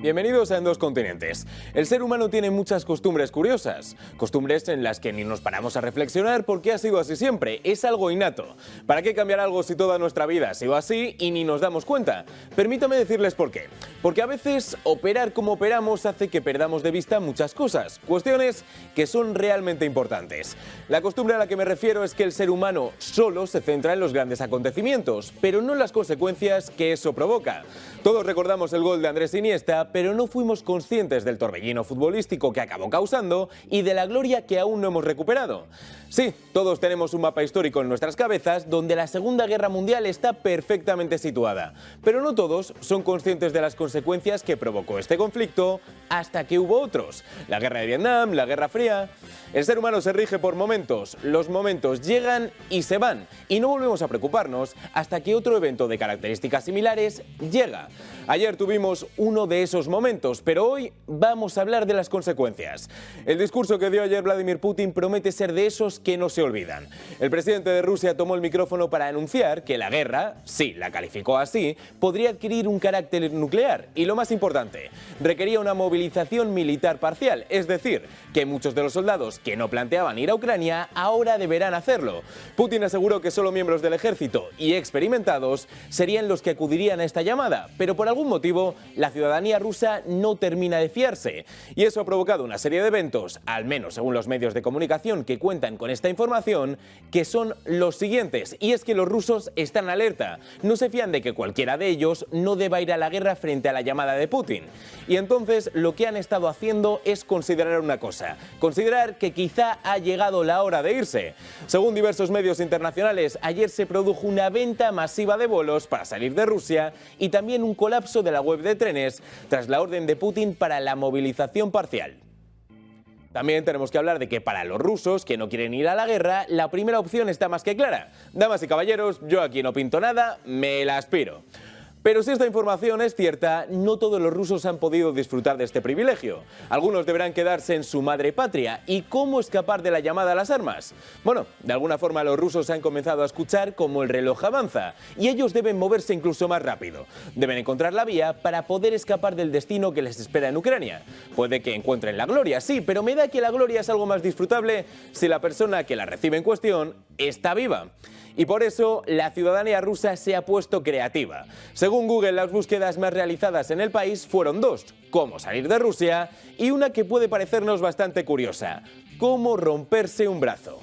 Bienvenidos a En Dos Continentes. El ser humano tiene muchas costumbres curiosas, costumbres en las que ni nos paramos a reflexionar por qué ha sido así siempre, es algo innato. ¿Para qué cambiar algo si toda nuestra vida ha sido así y ni nos damos cuenta? Permítame decirles por qué. Porque a veces operar como operamos hace que perdamos de vista muchas cosas, cuestiones que son realmente importantes. La costumbre a la que me refiero es que el ser humano solo se centra en los grandes acontecimientos, pero no en las consecuencias que eso provoca. Todos recordamos el gol de Andrés Iniesta, pero no fuimos conscientes del torbellino futbolístico que acabó causando y de la gloria que aún no hemos recuperado. Sí, todos tenemos un mapa histórico en nuestras cabezas donde la Segunda Guerra Mundial está perfectamente situada, pero no todos son conscientes de las consecuencias que provocó este conflicto hasta que hubo otros. La Guerra de Vietnam, la Guerra Fría. El ser humano se rige por momentos, los momentos llegan y se van, y no volvemos a preocuparnos hasta que otro evento de características similares llega. Ayer tuvimos uno de esos momentos, pero hoy vamos a hablar de las consecuencias. El discurso que dio ayer Vladimir Putin promete ser de esos que no se olvidan. El presidente de Rusia tomó el micrófono para anunciar que la guerra, sí, la calificó así, podría adquirir un carácter nuclear y, lo más importante, requería una movilización militar parcial, es decir, que muchos de los soldados que no planteaban ir a Ucrania ahora deberán hacerlo. Putin aseguró que solo miembros del ejército y experimentados serían los que acudirían a esta llamada, pero por algún motivo la ciudadanía rusa no termina de fiarse, y eso ha provocado una serie de eventos, al menos según los medios de comunicación que cuentan con esta información, que son los siguientes, y es que los rusos están alerta, no se fían de que cualquiera de ellos no deba ir a la guerra frente a la llamada de Putin, y entonces lo que han estado haciendo es considerar una cosa, considerar que quizá ha llegado la hora de irse. Según diversos medios internacionales, ayer se produjo una venta masiva de vuelos para salir de Rusia y también un colapso de la web de trenes tras la orden de Putin para la movilización parcial. También tenemos que hablar de que para los rusos que no quieren ir a la guerra, la primera opción está más que clara. Damas y caballeros, yo aquí no pinto nada, me la aspiro. Pero si esta información es cierta, no todos los rusos han podido disfrutar de este privilegio. Algunos deberán quedarse en su madre patria. ¿Y cómo escapar de la llamada a las armas? Bueno, de alguna forma los rusos han comenzado a escuchar cómo el reloj avanza, y ellos deben moverse incluso más rápido. Deben encontrar la vía para poder escapar del destino que les espera en Ucrania. Puede que encuentren la gloria, sí, pero me da que la gloria es algo más disfrutable si la persona que la recibe en cuestión está viva. Y por eso la ciudadanía rusa se ha puesto creativa. Según Google, las búsquedas más realizadas en el país fueron dos: cómo salir de Rusia, y una que puede parecernos bastante curiosa: cómo romperse un brazo.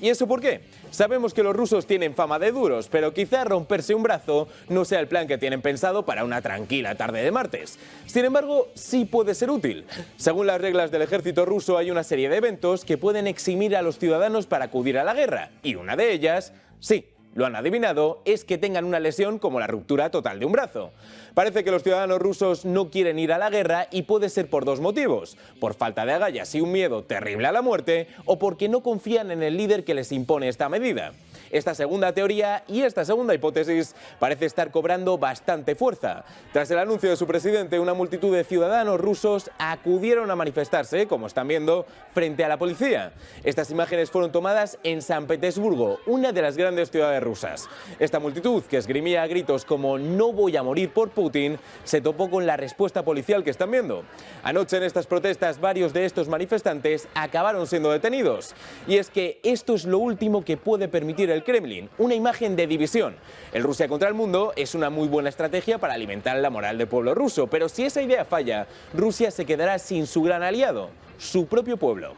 ¿Y eso por qué? Sabemos que los rusos tienen fama de duros, pero quizá romperse un brazo no sea el plan que tienen pensado para una tranquila tarde de martes. Sin embargo, sí puede ser útil. Según las reglas del ejército ruso, hay una serie de eventos que pueden eximir a los ciudadanos para acudir a la guerra, y una de ellas, sí, lo han adivinado, es que tengan una lesión como la ruptura total de un brazo. Parece que los ciudadanos rusos no quieren ir a la guerra, y puede ser por dos motivos: por falta de agallas y un miedo terrible a la muerte, o porque no confían en el líder que les impone esta medida. Esta segunda teoría y esta segunda hipótesis parece estar cobrando bastante fuerza. Tras el anuncio de su presidente, una multitud de ciudadanos rusos acudieron a manifestarse, como están viendo, frente a la policía. Estas imágenes fueron tomadas en San Petersburgo, una de las grandes ciudades rusas. Esta multitud, que esgrimía a gritos como "no voy a morir por Putin", se topó con la respuesta policial que están viendo. Anoche en estas protestas, varios de estos manifestantes acabaron siendo detenidos. Y es que esto es lo último que puede permitir el Kremlin, una imagen de división. El Rusia contra el mundo es una muy buena estrategia para alimentar la moral del pueblo ruso, pero si esa idea falla, Rusia se quedará sin su gran aliado, su propio pueblo.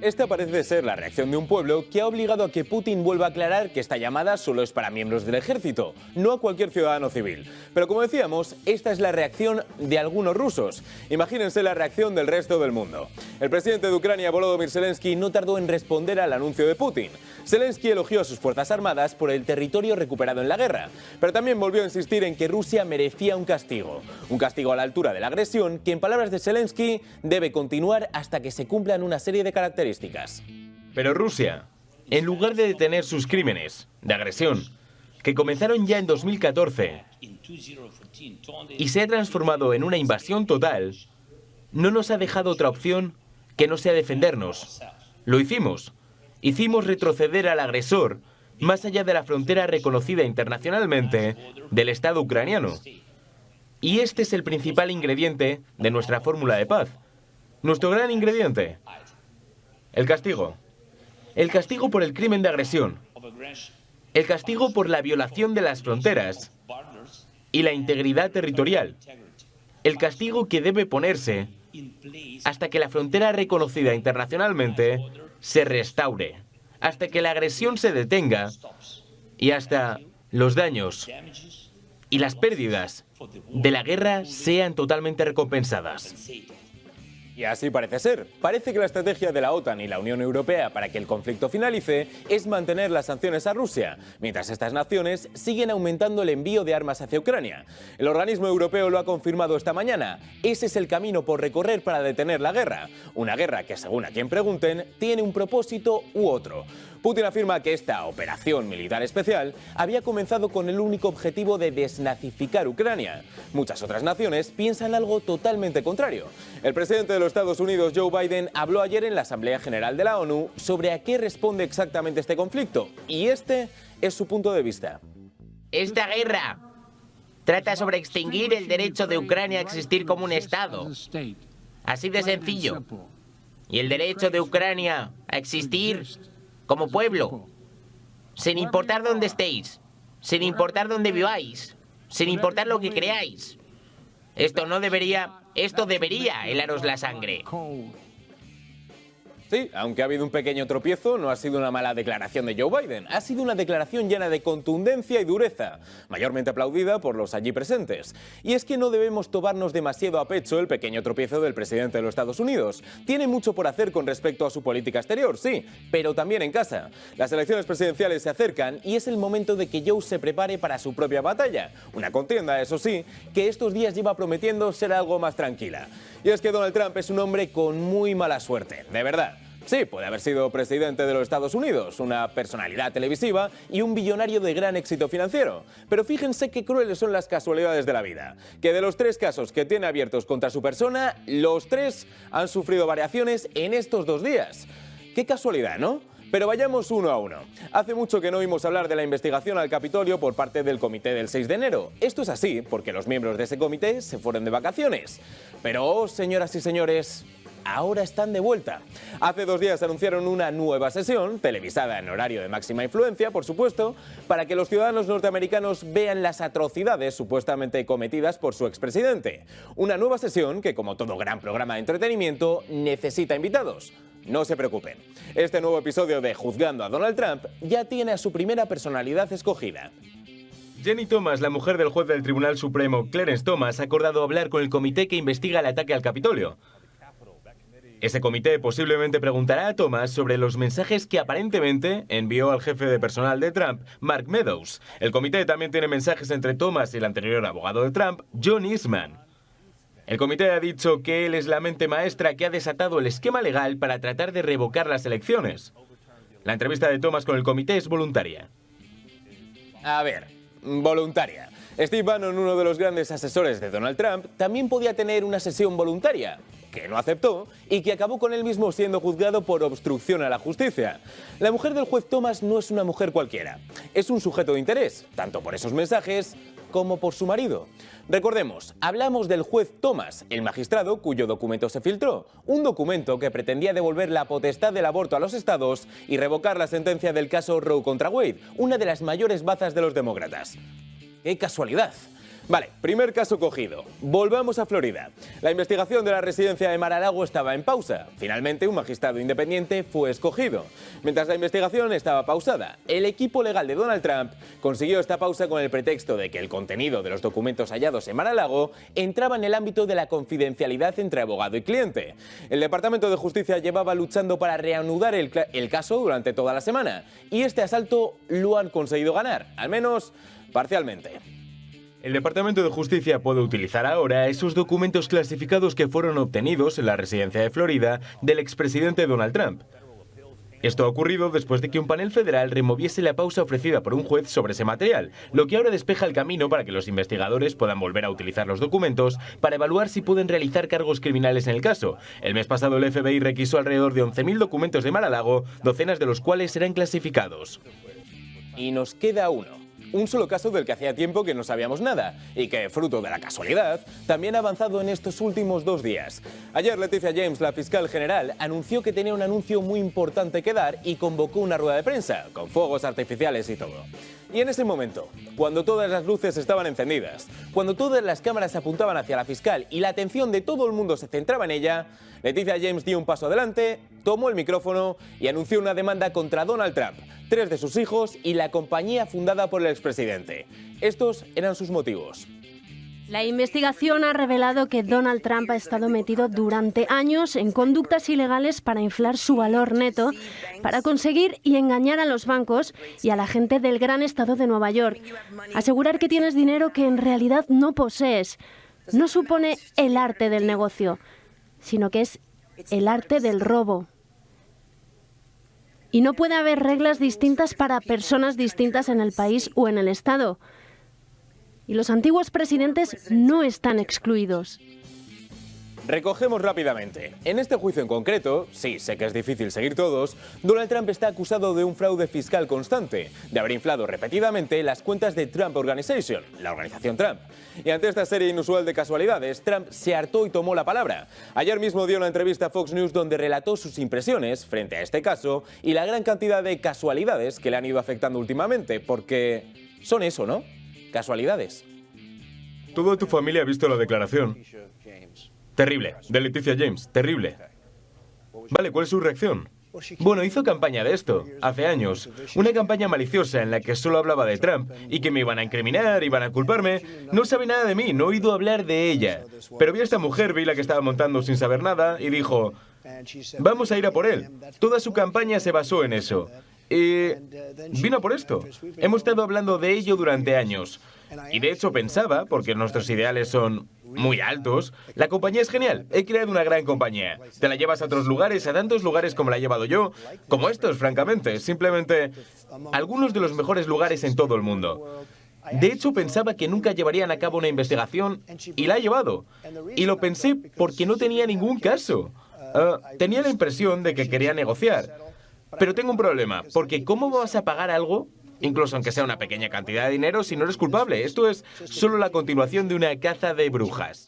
Esta parece ser la reacción de un pueblo que ha obligado a que Putin vuelva a aclarar que esta llamada solo es para miembros del ejército, no a cualquier ciudadano civil. Pero como decíamos, esta es la reacción de algunos rusos. Imagínense la reacción del resto del mundo. El presidente de Ucrania, Volodymyr Zelensky, no tardó en responder al anuncio de Putin. Zelensky elogió a sus fuerzas armadas por el territorio recuperado en la guerra, pero también volvió a insistir en que Rusia merecía un castigo a la altura de la agresión, que en palabras de Zelensky debe continuar hasta que se cumplan una serie de características. Pero Rusia, en lugar de detener sus crímenes de agresión, que comenzaron ya en 2014 y se ha transformado en una invasión total, no nos ha dejado otra opción que no sea defendernos. Lo hicimos. Hicimos retroceder al agresor más allá de la frontera reconocida internacionalmente del Estado ucraniano. Y este es el principal ingrediente de nuestra fórmula de paz. Nuestro gran ingrediente. El castigo. El castigo por el crimen de agresión. El castigo por la violación de las fronteras y la integridad territorial. El castigo que debe ponerse hasta que la frontera reconocida internacionalmente se restaure, hasta que la agresión se detenga y hasta los daños y las pérdidas de la guerra sean totalmente recompensadas. Y así parece ser. Parece que la estrategia de la OTAN y la Unión Europea para que el conflicto finalice es mantener las sanciones a Rusia, mientras estas naciones siguen aumentando el envío de armas hacia Ucrania. El organismo europeo lo ha confirmado esta mañana. Ese es el camino por recorrer para detener la guerra. Una guerra que, según a quien pregunten, tiene un propósito u otro. Putin afirma que esta operación militar especial había comenzado con el único objetivo de desnazificar Ucrania. Muchas otras naciones piensan algo totalmente contrario. El presidente de los Estados Unidos, Joe Biden, habló ayer en la Asamblea General de la ONU sobre a qué responde exactamente este conflicto, y este es su punto de vista. Esta guerra trata sobre extinguir el derecho de Ucrania a existir como un Estado. Así de sencillo. Y el derecho de Ucrania a existir como pueblo, sin importar dónde estéis, sin importar dónde viváis, sin importar lo que creáis. Esto debería helaros la sangre. Sí, aunque ha habido un pequeño tropiezo, no ha sido una mala declaración de Joe Biden. Ha sido una declaración llena de contundencia y dureza, mayormente aplaudida por los allí presentes. Y es que no debemos tomarnos demasiado a pecho el pequeño tropiezo del presidente de los Estados Unidos. Tiene mucho por hacer con respecto a su política exterior, sí, pero también en casa. Las elecciones presidenciales se acercan y es el momento de que Joe se prepare para su propia batalla. Una contienda, eso sí, que estos días lleva prometiendo ser algo más tranquila. Y es que Donald Trump es un hombre con muy mala suerte, de verdad. Sí, puede haber sido presidente de los Estados Unidos, una personalidad televisiva y un billonario de gran éxito financiero. Pero fíjense qué crueles son las casualidades de la vida. Que de los 3 casos que tiene abiertos contra su persona, los 3 han sufrido variaciones en estos 2 días. Qué casualidad, ¿no? Pero vayamos uno a uno. Hace mucho que no oímos hablar de la investigación al Capitolio por parte del comité del 6 de enero. Esto es así porque los miembros de ese comité se fueron de vacaciones. Pero, señoras y señores, ahora están de vuelta. Hace 2 días anunciaron una nueva sesión, televisada en horario de máxima influencia, por supuesto, para que los ciudadanos norteamericanos vean las atrocidades supuestamente cometidas por su expresidente. Una nueva sesión que, como todo gran programa de entretenimiento, necesita invitados. No se preocupen. Este nuevo episodio de Juzgando a Donald Trump ya tiene a su primera personalidad escogida. Ginny Thomas, la mujer del juez del Tribunal Supremo, Clarence Thomas, ha acordado hablar con el comité que investiga el ataque al Capitolio. Ese comité posiblemente preguntará a Thomas sobre los mensajes que aparentemente envió al jefe de personal de Trump, Mark Meadows. El comité también tiene mensajes entre Thomas y el anterior abogado de Trump, John Eastman. El comité ha dicho que él es la mente maestra que ha desatado el esquema legal para tratar de revocar las elecciones. La entrevista de Thomas con el comité es voluntaria. A ver, voluntaria. Steve Bannon, uno de los grandes asesores de Donald Trump, también podía tener una sesión voluntaria, que no aceptó y que acabó con él mismo siendo juzgado por obstrucción a la justicia. La mujer del juez Thomas no es una mujer cualquiera, es un sujeto de interés, tanto por esos mensajes como por su marido. Recordemos, hablamos del juez Thomas, el magistrado cuyo documento se filtró, un documento que pretendía devolver la potestad del aborto a los estados y revocar la sentencia del caso Roe contra Wade, una de las mayores bazas de los demócratas. ¡Qué casualidad! Vale, primer caso cogido. Volvamos a Florida. La investigación de la residencia de Mar-a-Lago estaba en pausa. Finalmente, un magistrado independiente fue escogido. Mientras la investigación estaba pausada, el equipo legal de Donald Trump consiguió esta pausa con el pretexto de que el contenido de los documentos hallados en Mar-a-Lago entraba en el ámbito de la confidencialidad entre abogado y cliente. El Departamento de Justicia llevaba luchando para reanudar el caso durante toda la semana, y este asalto lo han conseguido ganar, al menos parcialmente. El Departamento de Justicia puede utilizar ahora esos documentos clasificados que fueron obtenidos en la residencia de Florida del expresidente Donald Trump. Esto ha ocurrido después de que un panel federal removiese la pausa ofrecida por un juez sobre ese material, lo que ahora despeja el camino para que los investigadores puedan volver a utilizar los documentos para evaluar si pueden realizar cargos criminales en el caso. El mes pasado el FBI requisó alrededor de 11.000 documentos de Mar-a-Lago, docenas de los cuales eran clasificados. y nos queda uno. Un solo caso del que hacía tiempo que no sabíamos nada y que, fruto de la casualidad, también ha avanzado en estos últimos 2 días. Ayer Leticia James, la fiscal general, anunció que tenía un anuncio muy importante que dar y convocó una rueda de prensa, con fuegos artificiales y todo. Y en ese momento, cuando todas las luces estaban encendidas, cuando todas las cámaras apuntaban hacia la fiscal y la atención de todo el mundo se centraba en ella, Leticia James dio un paso adelante, tomó el micrófono y anunció una demanda contra Donald Trump, 3 de sus hijos y la compañía fundada por el expresidente. Estos eran sus motivos. La investigación ha revelado que Donald Trump ha estado metido durante años en conductas ilegales para inflar su valor neto, para conseguir y engañar a los bancos y a la gente del gran estado de Nueva York. Asegurar que tienes dinero que en realidad no posees no supone el arte del negocio, sino que es el arte del robo. Y no puede haber reglas distintas para personas distintas en el país o en el estado. Y los antiguos presidentes no están excluidos. Recogemos rápidamente. En este juicio en concreto, sí, sé que es difícil seguir todos, Donald Trump está acusado de un fraude fiscal constante, de haber inflado repetidamente las cuentas de Trump Organization, la organización Trump. Y ante esta serie inusual de casualidades, Trump se hartó y tomó la palabra. Ayer mismo dio una entrevista a Fox News donde relató sus impresiones frente a este caso y la gran cantidad de casualidades que le han ido afectando últimamente, porque son eso, ¿no? Casualidades. Toda tu familia ha visto la declaración. Terrible, de Leticia James, terrible. Vale, ¿cuál es su reacción? Bueno, hizo campaña de esto, hace años. Una campaña maliciosa en la que solo hablaba de Trump y que me iban a incriminar, iban a culparme. No sabe nada de mí, no he oído hablar de ella. Pero vi a esta mujer, vi la que estaba montando sin saber nada y dijo, vamos a ir a por él. Toda su campaña se basó en eso. Y vino por esto. Hemos estado hablando de ello durante años. Y de hecho pensaba, porque nuestros ideales son muy altos, la compañía es genial. He creado una gran compañía. Te la llevas a otros lugares, a tantos lugares como la he llevado yo, como estos, francamente. Simplemente algunos de los mejores lugares en todo el mundo. De hecho, pensaba que nunca llevarían a cabo una investigación y la ha llevado. Y lo pensé porque no tenía ningún caso. Tenía la impresión de que quería negociar. Pero tengo un problema, porque ¿cómo vas a pagar algo, incluso aunque sea una pequeña cantidad de dinero, si no eres culpable? Esto es solo la continuación de una caza de brujas.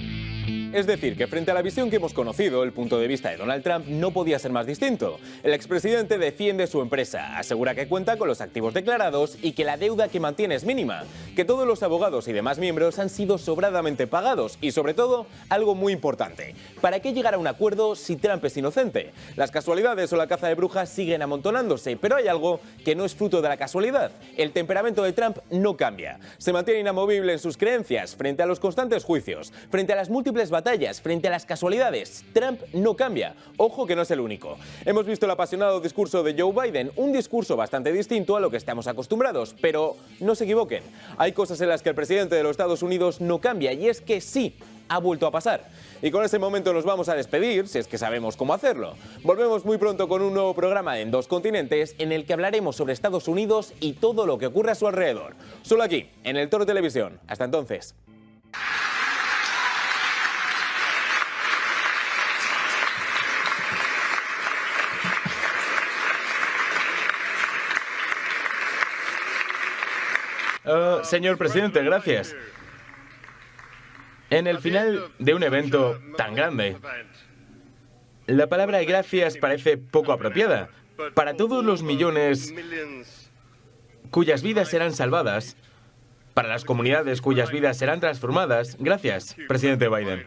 Es decir, que frente a la visión que hemos conocido, el punto de vista de Donald Trump no podía ser más distinto. El expresidente defiende su empresa, asegura que cuenta con los activos declarados y que la deuda que mantiene es mínima, que todos los abogados y demás miembros han sido sobradamente pagados y, sobre todo, algo muy importante, ¿para qué llegar a un acuerdo si Trump es inocente? Las casualidades o la caza de brujas siguen amontonándose, pero hay algo que no es fruto de la casualidad. El temperamento de Trump no cambia. Se mantiene inamovible en sus creencias frente a los constantes juicios, frente a las múltiples batallas, frente a las casualidades. Trump no cambia. Ojo que no es el único. Hemos visto el apasionado discurso de Joe Biden, un discurso bastante distinto a lo que estamos acostumbrados, pero no se equivoquen. Hay cosas en las que el presidente de los Estados Unidos no cambia, y es que sí, ha vuelto a pasar. Y con ese momento nos vamos a despedir, si es que sabemos cómo hacerlo. Volvemos muy pronto con un nuevo programa en 2 continentes en el que hablaremos sobre Estados Unidos y todo lo que ocurre a su alrededor. Solo aquí, en el Toro Televisión. Hasta entonces. Señor presidente, gracias. En el final de un evento tan grande, la palabra gracias parece poco apropiada. Para todos los millones cuyas vidas serán salvadas, para las comunidades cuyas vidas serán transformadas, gracias, presidente Biden.